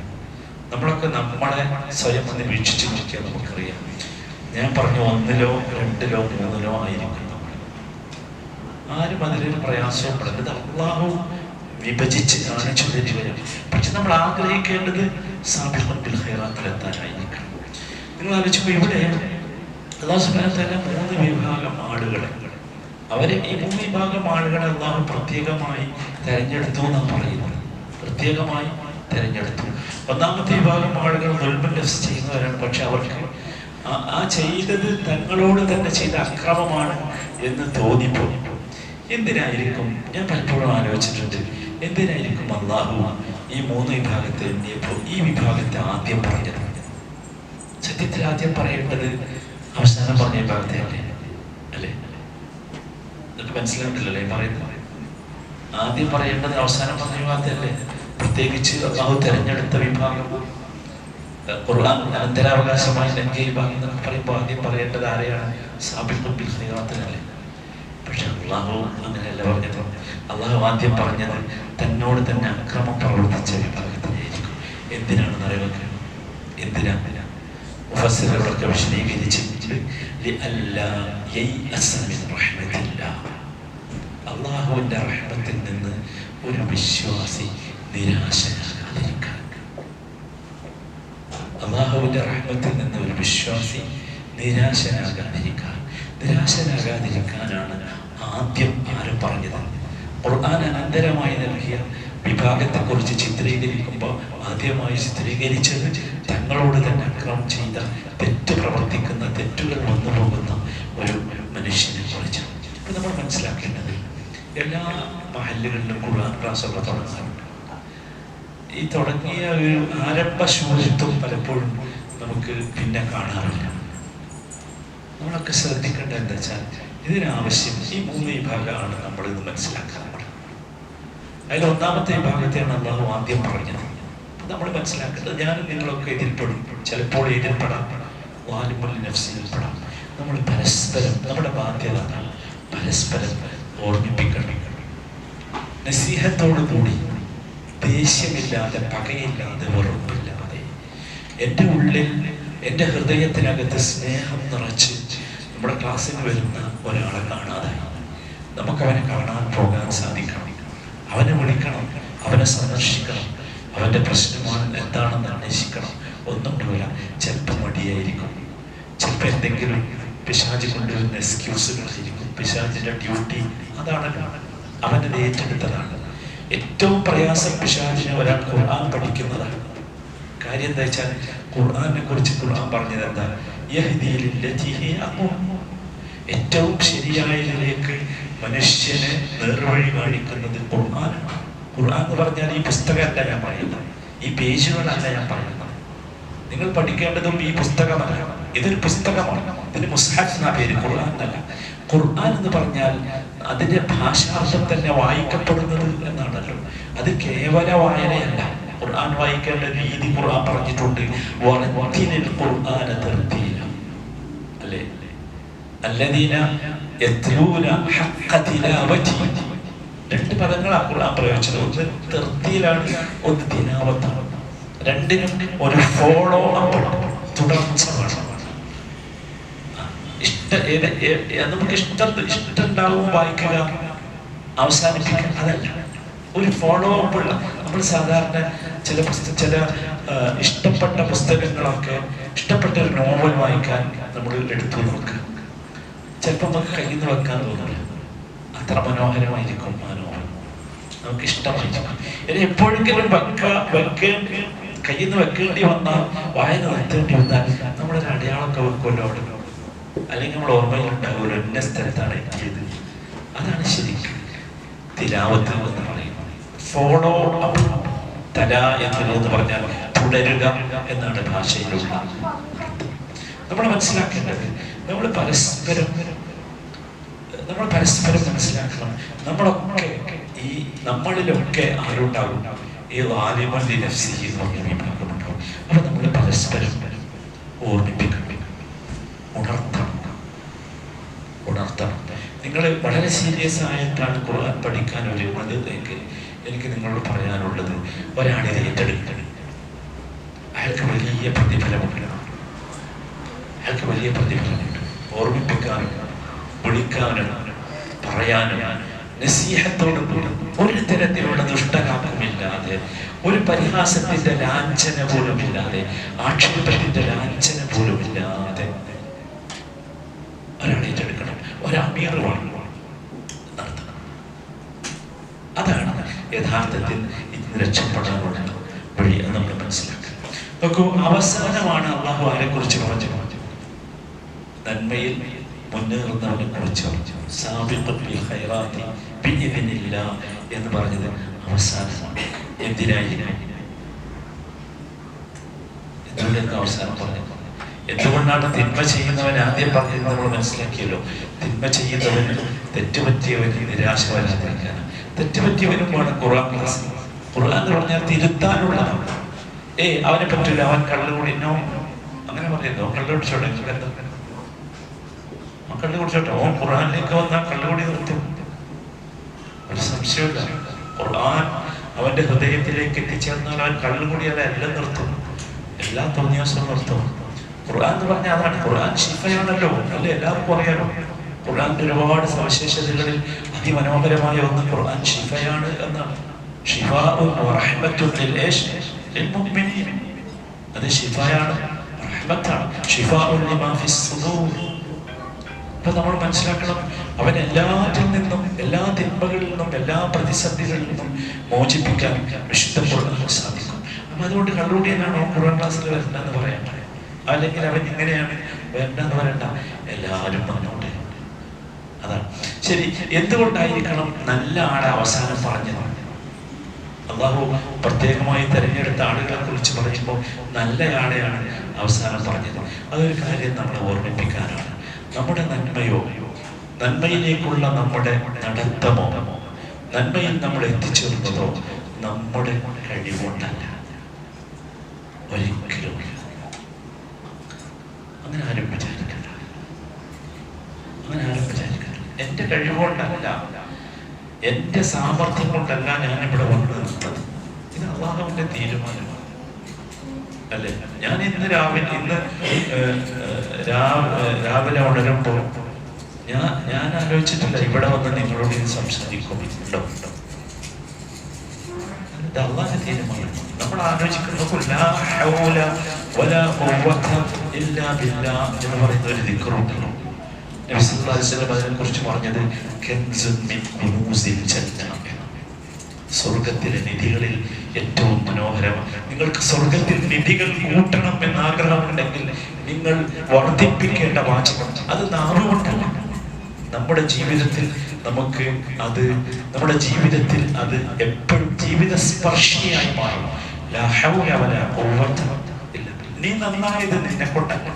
നമ്മളൊക്കെ നമ്മളെ സ്വയം ഒന്ന് വീക്ഷിച്ച് നോക്കിയാൽ നമുക്കറിയാം. ഞാൻ പറഞ്ഞു 1-ലോ 2-ലോ 3-ലോ ആയിരിക്കും നമ്മൾ. ആരും അതിലൊരു പ്രയാസവും പെടുന്നത് അള്ളാഹു വിഭജിച്ച് കാണിച്ചു തരികയാണ്. പക്ഷെ നമ്മൾ ആഗ്രഹിക്കേണ്ടത് സാബിഖുൻ ബിൽ ഖൈറാത്തിലെത്താനായിരിക്കണം. നിങ്ങൾ ആലോചിക്കുമ്പോൾ ഇവിടെ അല്ലാഹു സുബ്ഹാനഹു വ തആല 3 വിഭാഗം ആളുകളെ, അവരെ ഈ 3 വിഭാഗം ആളുകളെ അള്ളാഹു പ്രത്യേകമായി തെരഞ്ഞെടുത്തു എന്നാണ് പറയുന്നത്. പ്രത്യേകമായി തെരഞ്ഞെടുത്തു. ഒന്നാമത്തെ വിഭാഗം ആളുകൾ ദുൽമുൻ നഫ്സ് ചെയ്യുന്നവരാണ്. പക്ഷെ അവർക്ക് ആ ചെയ്തത് തങ്ങളോട് തന്നെ ചെയ്ത അക്രമമാണ് എന്ന് തോന്നിപ്പോയി. എന്തിനായിരിക്കും? ഞാൻ പലപ്പോഴും ആലോചിച്ചിട്ടുണ്ട്, എന്തിനായിരിക്കും അള്ളാഹു ഈ 3 വിഭാഗത്തെ എണ്ണിയപ്പോൾ ഈ വിഭാഗത്തെ ആദ്യം പറഞ്ഞത്? സത്യത്തിൽ ആദ്യം പറയേണ്ടത് അവസാനം പറഞ്ഞ വിഭാഗത്തെ അല്ലേ? ഇതൊക്കെ മനസ്സിലായിട്ടില്ലല്ലേ പറയുന്നത്? ആദ്യം പറയേണ്ടത് അവസാനം പറഞ്ഞ വിഭാഗത്തെ അല്ലേ? പ്രത്യേകിച്ച് അള്ളാഹു തെരഞ്ഞെടുത്ത വിഭാഗം, ഖുർആൻ അനന്തരാവകാശമായി നൽകിയ വിഭാഗം എന്നൊക്കെ പറയുമ്പോൾ ആദ്യം പറയേണ്ടത് ആരെയാണ്? സാബിഖുൻ ബിൽ ഖൈറാത്തിനല്ലേ? പക്ഷെ അള്ളാഹു അങ്ങനെയല്ല പറഞ്ഞത്. അള്ളാഹു ആദ്യം പറഞ്ഞത് തന്നോട് തന്നെ അക്രമം പ്രവർത്തിച്ച വിഭാഗത്തിനായിരിക്കും. എന്തിനാണെന്ന് അറിയുക? എന്തിനാണ്? മുഫസ്സിറുകളൊക്കെ വിശദീകരിച്ചിട്ട് അള്ളാഹുവിന്റെ റഹ്മത്തിൽ നിന്ന് ഒരു വിശ്വാസി നിരാശനാകാതിരിക്കാൻ. അള്ളാഹുവിന്റെ റഹ്മത്തിൽ നിന്ന് ഒരു വിശ്വാസി നിരാശനാകാതിരിക്കാനാണ് ആദ്യം ആരും പറഞ്ഞത്. ഖുർആൻ അനന്തരമായി നൽകിയ വിഭാഗത്തെക്കുറിച്ച് ചിത്രീകരിക്കുമ്പോൾ ആദ്യമായി ചിത്രീകരിച്ചത് തങ്ങളോട് തന്നെ അക്രമം ചെയ്ത, തെറ്റ് പ്രവർത്തിക്കുന്ന, തെറ്റുകൾ വന്നു പോകുന്ന ഒരു മനുഷ്യനെ കുറിച്ച്. ഇപ്പം നമ്മൾ മനസ്സിലാക്കേണ്ടത്, എല്ലാ മഹല്ലുകളിലും ഖുർആൻ ക്ലാസ്സുകൾ തുടങ്ങാറുണ്ട്. ഈ തുടങ്ങിയ ഒരു ആരംഭ ശൂന്യത്വം പലപ്പോഴും നമുക്ക് പിന്നെ കാണാറില്ല. നമ്മളൊക്കെ ശ്രദ്ധിക്കേണ്ടത് എന്താ വെച്ചാൽ, ഇതിനാവശ്യം ഈ 3 വിഭാഗമാണ് നമ്മളിത് മനസ്സിലാക്കാറുള്ളത്. അതിൽ ഒന്നാമത്തെ വിഭാഗത്തെയാണ് അള്ളാഹു ആദ്യം പറഞ്ഞത്. നമ്മൾ മനസ്സിലാക്കേണ്ടത്. ഞാനും നിങ്ങളൊക്കെ എതിർപ്പെടും, ചിലപ്പോൾ എതിർപ്പെടാം, വാലിമുൽ നഫ്സിൽപ്പെടാം. നമ്മൾ പരസ്പരം നമ്മുടെ ബാധ്യത പരസ്പരം ഓർമ്മിപ്പിക്കണം. നസീഹത്തോടു കൂടി, ദേഷ്യമില്ലാതെ, പകയില്ലാതെ, വെറുപ്പില്ലാതെ, എൻ്റെ ഉള്ളിൽ എൻ്റെ ഹൃദയത്തിനകത്ത് സ്നേഹം നിറച്ച് നമ്മുടെ ക്ലാസ്സിൽ വരുന്ന ഒരാളെ കാണാതായി. നമുക്കവനെ കാണാൻ പോകാൻ സാധിക്കണം, അവനെ വിളിക്കണം, അവനെ സന്ദർശിക്കണം, അവൻ്റെ പ്രശ്നമാണ് എന്താണെന്ന് അന്വേഷിക്കണം. ഒന്നും പോരാ, ചിലപ്പോൾ മടിയായിരിക്കും, ചിലപ്പോൾ എന്തെങ്കിലും പിശാചി കൊണ്ടുവരുന്ന എക്സ്ക്യൂസുകളായിരിക്കും. പിശാചിൻ്റെ ഡ്യൂട്ടി അതാണല്ലോ, അവനത് ഏറ്റെടുത്തതാണ്. ഏറ്റവും പ്രയാസം പിശാചിന് ഒരാൾ ഖുർആൻ പഠിക്കുന്നതാണ്. കാര്യം എന്താ വെച്ചാൽ ഖുർആനെ കുറിച്ച് ഖുർആൻ പറഞ്ഞത് എന്താ? ഏറ്റവും ശരിയായതിലേക്ക് മനുഷ്യനെ നേർവഴി കാണിക്കുന്നത് ഖുർആനാണ്. ഖുർആൻ എന്ന് പറഞ്ഞാൽ ഈ പുസ്തകമല്ല ഞാൻ പറയുന്നത്, ഈ പേജുകളല്ല ഞാൻ പറയുന്നത്. നിങ്ങൾ പഠിക്കേണ്ടതും ഈ പുസ്തകമല്ല, ഇതൊരു പുസ്തകമാണ്. ഇതിന് മുസ്ഹഫ് എന്ന പേര്, ഖുർആൻ എന്നല്ല. ഖുർആൻ എന്ന് പറഞ്ഞാൽ അതിന്റെ ഭാഷാർത്ഥം തന്നെ വായിക്കപ്പെടുന്നത് എന്നാണല്ലോ. അത് കേവല വായനയല്ല. ഖുർആൻ വായിക്കേണ്ട രീതി ഖുർആൻ പറഞ്ഞിട്ടുണ്ട്. അല്ലേ? അല്ലദീന യത്ലൂന ഹഖ്ഖ തിലാവതി. രണ്ട് പദങ്ങളാണ് ഖുർആൻ പ്രയോഗിച്ചത്. ഒന്ന് തർത്തീലാണ്, ഒന്ന് തിലാവത്താണ്. രണ്ടിനും ഒരു ഫോളോ അപ്പ്, തുടർച്ച വേണം. നമുക്ക് ഇഷ്ടമുണ്ടാവും വായിക്കുക, അവസാനിപ്പിക്കുക, അതല്ല, ഒരു ഫോളോ അപ്പ് ഉള്ള. നമ്മൾ സാധാരണ ചില ഇഷ്ടപ്പെട്ട പുസ്തകങ്ങളൊക്കെ, ഇഷ്ടപ്പെട്ട ഒരു നോവൽ വായിക്കാൻ നമ്മൾ എടുത്തു നോക്കുക, ചിലപ്പോൾ നമുക്ക് കയ്യിൽ നിന്ന് വെക്കാൻ തോന്നില്ല. അത്ര മനോഹരമായിരിക്കും ആ നോവൽ, നമുക്ക് ഇഷ്ടമായിരിക്കും. ഇനി എപ്പോഴെങ്കിലും കയ്യിൽ നിന്ന് വെക്കേണ്ടി വന്നാൽ, വായന നിർത്തേണ്ടി വന്നാൽ നമ്മളൊരു അടയാളമൊക്കെ വെക്കുമല്ലോ അവിടെ, അല്ലെങ്കിൽ നമ്മൾ ഓർമ്മയിലുണ്ടാകുമല്ലോ ഇന്ന സ്ഥലത്താണ് എത്തിയത്. അതാണ് ശരിക്കും തിലാവത്ത് എന്ന് പറയുന്നത്. Follow up. തല എന്ന് പറഞ്ഞാൽ തുടരുക എന്നാണ് ഭാഷയിലുള്ള. നമ്മൾ മനസ്സിലാക്കേണ്ടത്, നമ്മൾ പരസ്പരം മനസ്സിലാക്കണം. നമ്മളിലൊക്കെ ആരുണ്ടാകും? ഈ വാലിമല്ലി നഫ്സിഹി എന്ന് പറഞ്ഞ വിഭാഗമുണ്ടാവും. അപ്പൊ നമ്മൾ പരസ്പരം ഓർമ്മിപ്പിക്കണം, ഉണർത്തണം. നിങ്ങൾ വളരെ സീരിയസ് ആയിട്ടാണ് ഖുർആൻ പഠിക്കാൻ ഒരുങ്ങുന്നത്. എനിക്ക് നിങ്ങളോട് പറയാനുള്ളത്, ഒരാളിനെ ഏറ്റെടുക്കണം, അയാൾക്ക് വലിയ പ്രതിഫലമുണ്ട്. ഓർമ്മിപ്പിക്കാനും വിളിക്കാനും പറയാനും നസീഹത്തോടും കൂടി, ഒരു തരത്തിലുള്ള ദുഷ്ടലാഭമില്ലാതെ, ഒരു പരിഹാസത്തിന്റെ ലാഞ്ചന പോലുമില്ലാതെ, ആക്ഷേപത്തിന്റെ ലാഞ്ചന പോലുമില്ലാതെ ഒരാളെ ഏറ്റെടുക്കണം, ഒരമീർ നടത്തണം. അതാണ് യഥാർത്ഥത്തിൽ ഇന്ന് രക്ഷപ്പെടാനുള്ള വഴി എന്ന് നമ്മൾ മനസ്സിലാക്കുക. നോക്കൂ, അവസാനമാണ് അള്ളാഹു ആരെ കുറിച്ച് പറഞ്ഞു? നന്മയിൽ മുന്നേറുന്നവനെ കുറിച്ച് എന്ന് പറഞ്ഞത് അവസാനമാണ്. എന്തുകൊണ്ടൊക്കെ അവസാനം പറഞ്ഞു? എന്തുകൊണ്ടാണ് തിന്മ ചെയ്യുന്നവൻ ആദ്യം പറഞ്ഞത്? നമ്മൾ മനസ്സിലാക്കിയല്ലോ. തിന്മ ചെയ്യുന്നവന്, തെറ്റുപറ്റിയവന് നിരാശ വരാതിരിക്കാനാണ്. തെറ്റുപറ്റിയവനും വേണം ഖുർആൻ ക്ലാസ്. ഖുർആൻ എന്ന് പറഞ്ഞാൽ തിരുത്താനുള്ളതാണ്. അവനെ പറ്റില്ല, അവൻ കള്ളുകൂടി, അങ്ങനെ പറയുന്നു. കള്ളു കുടിച്ചോട്ടെ, കള്ളു കുടിച്ചോട്ടെ, ഓൻ ഖുർആനിലേക്ക് വന്നാൽ കള്ളുകൂടി നിർത്തും, ഒരു സംശയമില്ല. ഖുർആൻ അവന്റെ ഹൃദയത്തിലേക്ക് എത്തിച്ചേർന്നാൽ അവൻ കള്ളുകൂടിയാൽ എല്ലാം നിർത്തും, എല്ലാ തോന്നിയാസവും നിർത്തും. ഖുർആൻ എന്ന് പറഞ്ഞാൽ അതാണ്. ഖുർആൻ ശിഫയാണല്ലോ, അല്ലെ? എല്ലാവർക്കും അറിയാലോ. ഖുർആന്റെ ഒരുപാട് സവിശേഷതകളിൽ അതിമനോഹരമായ ഒന്ന് ഖുർആൻ ശിഫയാണ് എന്നാണ്. അത് ശിഫയാണ്, റഹ്മത്താണ്. അപ്പൊ നമ്മൾ മനസ്സിലാക്കണം, അവൻ എല്ലാറ്റിൽ നിന്നും, എല്ലാ തിന്മകളിൽ നിന്നും, എല്ലാ പ്രതിസന്ധികളിൽ നിന്നും മോചിപ്പിക്കാൻ വിശുദ്ധ ഖുർആനിന് സാധിക്കും. അപ്പൊ അതുകൊണ്ട് കള്ളുകൂടിയനാണോ ഖുർആൻ ക്ലാസ്സിൽ വരണ്ടെന്ന് പറയാൻ, അല്ലെങ്കിൽ അവൻ ഇങ്ങനെയാണ് വരണ്ടെന്ന് പറയണ്ട, എല്ലാവരും വന്നോട്ടെ. അതാണ് ശരി. എന്തുകൊണ്ടായിരിക്കണം നല്ല ആളെ അവസാനം പറഞ്ഞത്? അള്ളാഹു പ്രത്യേകമായി തിരഞ്ഞെടുത്ത ആളുകളെ കുറിച്ച് പറയുമ്പോൾ നല്ലയാളെയാണ് അവസാനം പറഞ്ഞത്. അതൊരു കാര്യം നമ്മളെ ഓർമ്മിപ്പിക്കാനാണ്. നമ്മുടെ നന്മയിലേക്കുള്ള നമ്മുടെ നടത്തമോ, നന്മയിൽ നമ്മൾ എത്തിച്ചേർന്നതോ നമ്മുടെ കഴിവുകൊണ്ടല്ല, ഒരിക്കലും അങ്ങനെ ആരും വിചാരിക്കണ്ട. അങ്ങനെ ആരും വിചാരിക്കണ്ട. എൻ്റെ കഴിവുകൊണ്ടല്ല, എൻ്റെ സാമർഥ്യം കൊണ്ടല്ല ഞാനിവിടെ വന്നു നിന്നത്. ഇത് അള്ളാഹുവിൻ്റെ തീരുമാനമാണ് അല്ലേ? ഞാൻ ഇന്ന് രാവിലെ ഉണരുമ്പോൾ ഞാൻ ആലോചിച്ചിട്ടില്ല ഇവിടെ വന്ന് നിങ്ങളോട് ഇത് സംസാരിക്കുന്നുണ്ടോ. ഇത് അള്ളാഹുവിന്റെ തീരുമാനം. നമ്മൾ ആലോചിക്കുന്നത് എന്ന് പറയുന്ന ഒരു ദിക്റുണ്ടല്ലോ. നബി സല്ലല്ലാഹു അലൈഹി വസല്ലം അതിനെ കുറിച്ച് പറഞ്ഞത് സ്വർഗത്തിലെ നിധികളിൽ ഏറ്റവും മനോഹരമാണ്. നിങ്ങൾക്ക് സ്വർഗത്തിൽ നിധികൾ കൂട്ടണം എന്ന് ആഗ്രഹമുണ്ടെങ്കിൽ നിങ്ങൾ വർദ്ധിപ്പിക്കേണ്ട വാചകം അത് നാവുകൊണ്ടാണ്. നമ്മുടെ ജീവിതത്തിൽ നമുക്ക് അത് എപ്പോഴും ജീവിത സ്പർശിയായി മാറും. നീ നന്നായത് നിന്നെ കൊണ്ടല്ല.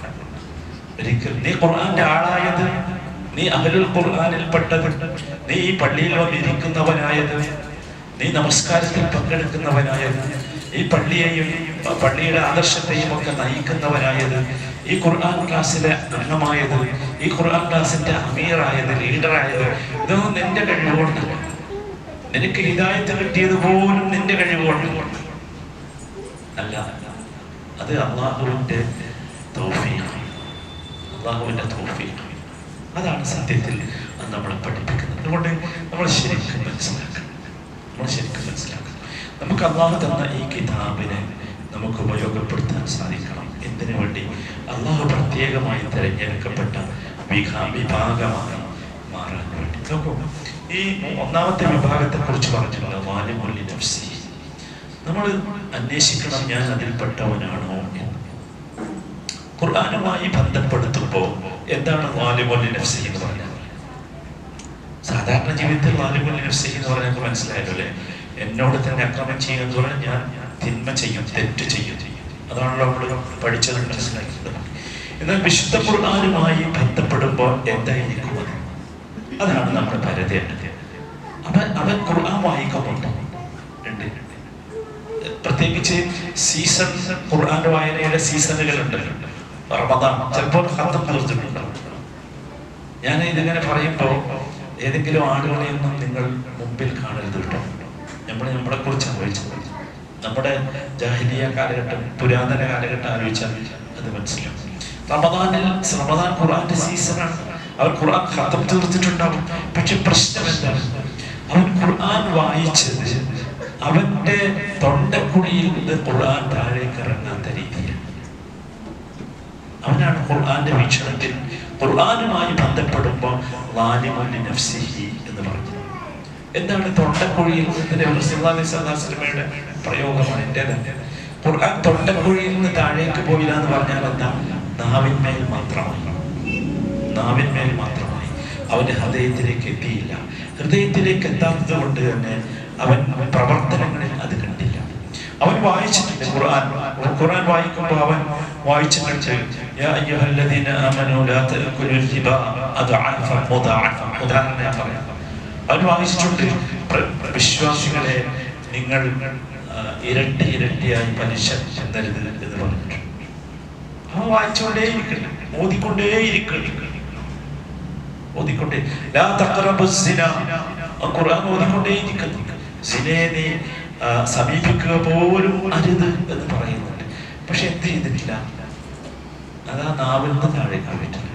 ഒരിക്കൽ നീ ഖുർആന്റെ ആളായത്, നീ അഹ്ലുൽ ഖുർആനിൽ പെട്ടത്, നീ ഈ പള്ളിയിൽ വന്നിരിക്കുന്നവനായത്, നീ നമസ്കാരത്തിൽ പങ്കെടുക്കുന്നവനായത്, ഈ പള്ളിയെയും പള്ളിയുടെ ആദർശത്തെയും ഒക്കെ നയിക്കുന്നവനായത്, ഈ ഖുർആൻ ക്ലാസ്സിലെ അംഗമായത്, ഈ ഖുർആൻ ക്ലാസ്സിന്റെ അമീറായത്, ലീഡറായത്, ഇതൊന്നും നിന്റെ കഴിവുകൊണ്ടല്ല. നിനക്ക് ഹിദായത്ത് കിട്ടിയത് പോലും നിന്റെ കഴിവുകൊണ്ട് അല്ല. അത് അള്ളാഹുവിന്റെ തൗഫീഖ്. അതാണ് സത്യത്തിൽ അത് നമ്മളെ പഠിപ്പിക്കുന്നത്. അതുകൊണ്ട് നമ്മൾ ശരിക്കും മനസ്സിലാക്കണം. നമുക്ക് അള്ളാഹു തന്ന ഈ കിതാബിനെ നമുക്ക് ഉപയോഗപ്പെടുത്താൻ സാധിക്കണം. എന്തിനു വേണ്ടി? അള്ളാഹു പ്രത്യേകമായി തിരഞ്ഞെടുക്കപ്പെട്ട വിഭാഗമായി മാറാൻ വേണ്ടി. നോക്കൂ, ഈ ഒന്നാമത്തെ വിഭാഗത്തെ കുറിച്ച് പറഞ്ഞിട്ടുള്ള വാലിമുൽ നഫ്സി. നമ്മൾ അന്വേഷിക്കണം, ഞാൻ അതിൽപ്പെട്ടവനാണോ എന്ന്. ഖുർആനുമായി ബന്ധപ്പെടുത്തുമ്പോൾ എന്താണ് വാലിമുൽ നഫ്സി എന്ന് പറഞ്ഞാൽ? സാധാരണ ജീവിതത്തിൽ വാലിമുൽ നഫ്സി എന്ന് പറഞ്ഞാൽ മനസ്സിലായല്ലോ അല്ലേ? എന്നോട് തന്നെ അക്രമം ചെയ്യുക എന്ന് പറഞ്ഞാൽ ഞാൻ തിന്മ ചെയ്യും, തെറ്റ് ചെയ്യും. അതാണല്ലോ നമ്മൾ പഠിച്ചത്, മനസ്സിലാക്കിയത്. എന്നാൽ വിശുദ്ധ ഖുർആനുമായി ബന്ധപ്പെടുമ്പോൾ എന്തായിരിക്കും അത്? അതാണ് നമ്മുടെ പരിധേണ്ടത്. അവൻ ഖുർആൻ വായിക്കുന്നുണ്ട്. പ്രത്യേകിച്ച് സീസൺ, ഖുർആൻ വായനയുടെ സീസണുകളുണ്ട്. റമദാൻ ചിലപ്പോൾ ഖത്തം തീർത്തിട്ടുണ്ടാവും. ഞാൻ ഇതിങ്ങനെ പറയുമ്പോൾ ഏതെങ്കിലും ആളുകളെയൊന്നും നിങ്ങൾ മുമ്പിൽ കാണരുത് കേട്ടോ. നമ്മളെ കുറിച്ച് ആലോചിച്ചത്, നമ്മുടെ ജാഹിലിയ കാലഘട്ടം, പുരാതന കാലഘട്ടം ആലോചിച്ചാൽ അത് മനസ്സിലാവും. റമദാൻ ഖുർആന്റെ സീസണാണ്. അവർ ഖുർആൻ ഖത്തം തീർത്തിട്ടുണ്ടാവും. പക്ഷെ പ്രശ്നം എന്താണ്? അവൻ ഖുർആൻ വായിച്ചത് അവന്റെ തൊണ്ടക്കുഴിയിൽ നിന്ന് ഖുർആൻ താഴേക്ക് ഇറങ്ങാത്ത രീതിയാണ്. അവനാണ് ഖുർആന്റെ വീക്ഷണത്തിൽ ഖുർആനുമായി ബന്ധപ്പെടുമ്പോൾ വാലിമുൽ നഫ്സിഹി എന്ന് പറഞ്ഞു. എന്താണ് തൊണ്ടക്കുഴിയിൽ നിന്ന്? റസൂലുള്ളാഹിയുടെ പ്രയോഗമാണ് എന്റേത്. ഖുർആൻ തൊണ്ടക്കുഴിയിൽ നിന്ന് താഴേക്ക് പോയില്ല എന്ന് പറഞ്ഞാൽ എന്താ? നാവിന്മേൽ മാത്രമായി അവന്റെ ഹൃദയത്തിലേക്ക് എത്തിയില്ല. ഹൃദയത്തിലേക്ക് എത്താത്തത് കൊണ്ട് തന്നെ അവൻ പ്രവർത്തനങ്ങളിൽ അത് കണ്ടില്ല. അവൻ വായിച്ചിട്ടുണ്ട് ഖുർആൻ വായിക്കുമ്പോൾ അവൻ വായിച്ചിട്ടുണ്ട് അവൻ വായിച്ചിട്ടുണ്ട്, വിശ്വാസികളെ നിങ്ങൾ ഇരട്ടിയായി പലിശ തരരുത് എന്ന് പറഞ്ഞിട്ടുണ്ട്. അവൻ വായിച്ചുകൊണ്ടേയിരിക്കണം, ഓതിക്കൊണ്ടേയിരിക്കണം. ഖുർആൻ ഓതിക്കൊണ്ടേയിരിക്കുന്നു. സിനയെ നീ സമീപിക്കുക പോലും അരുത് എന്ന് പറയുന്നുണ്ട്. പക്ഷെ എന്ത് ചെയ്തിട്ടില്ല? അതാ നാവിൽ നിന്ന് താഴെ പോയിട്ടില്ല.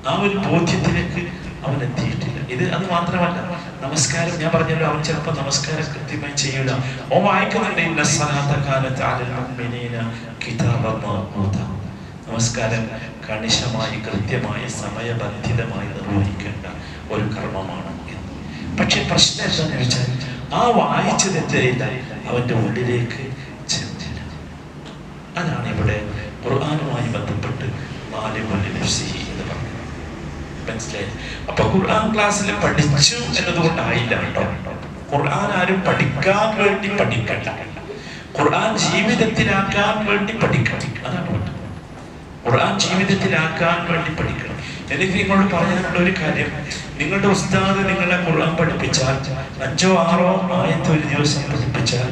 ആ ഒരു ബോധ്യത്തിലേക്ക് അവൻ എത്തിയിട്ടില്ല. അത് മാത്രമല്ല, നമസ്കാരം ഞാൻ പറഞ്ഞല്ലോ, അവൻ ചിലപ്പോൾ നമസ്കാരം കൃത്യമായി ചെയ്യൂല. ഓൻ വായിക്കുന്നുണ്ട് നമസ്കാരം കണിശമായി കൃത്യമായി സമയബന്ധിതമായി നിർവഹിക്കേണ്ട ഒരു കർമ്മമാണ് എന്ന്. പക്ഷെ പ്രശ്നം എന്താണെന്ന് വെച്ചാൽ ആ വായിച്ചത് എത്തിയില്ല, അവന്റെ ഉള്ളിലേക്ക് ചെന്നില്ല. അതാണ് ഇവിടെ ഖുർആനുമായി ബന്ധപ്പെട്ട് വാലിമുൽ നഫ്സിഹി എന്ന് പറയുന്നത്. മനസ്സിലായി? അപ്പൊ ഖുർആൻ ക്ലാസ്സിൽ പഠിച്ചു എന്നതുകൊണ്ടായില്ല കേട്ടോ. ഖുർആൻ ആരും പഠിക്കാൻ വേണ്ടി പഠിക്കണ്ട, ഖുർആൻ ജീവിതത്തിലാക്കാൻ വേണ്ടി പഠിക്കണം. അതാണ് വേണ്ടത്. ഖുർആൻ ജീവിതത്തിലാക്കാൻ വേണ്ടി പഠിക്കണം. എനിക്ക് നിങ്ങളോട് പറയാനുള്ള ഒരു കാര്യം, നിങ്ങളുടെ ഉസ്താദ് നിങ്ങളെ ഖുർആൻ പഠിപ്പിച്ചാൽ 5 or 6 ആയത്ത് ഒരു ദിവസം പഠിപ്പിച്ചാൽ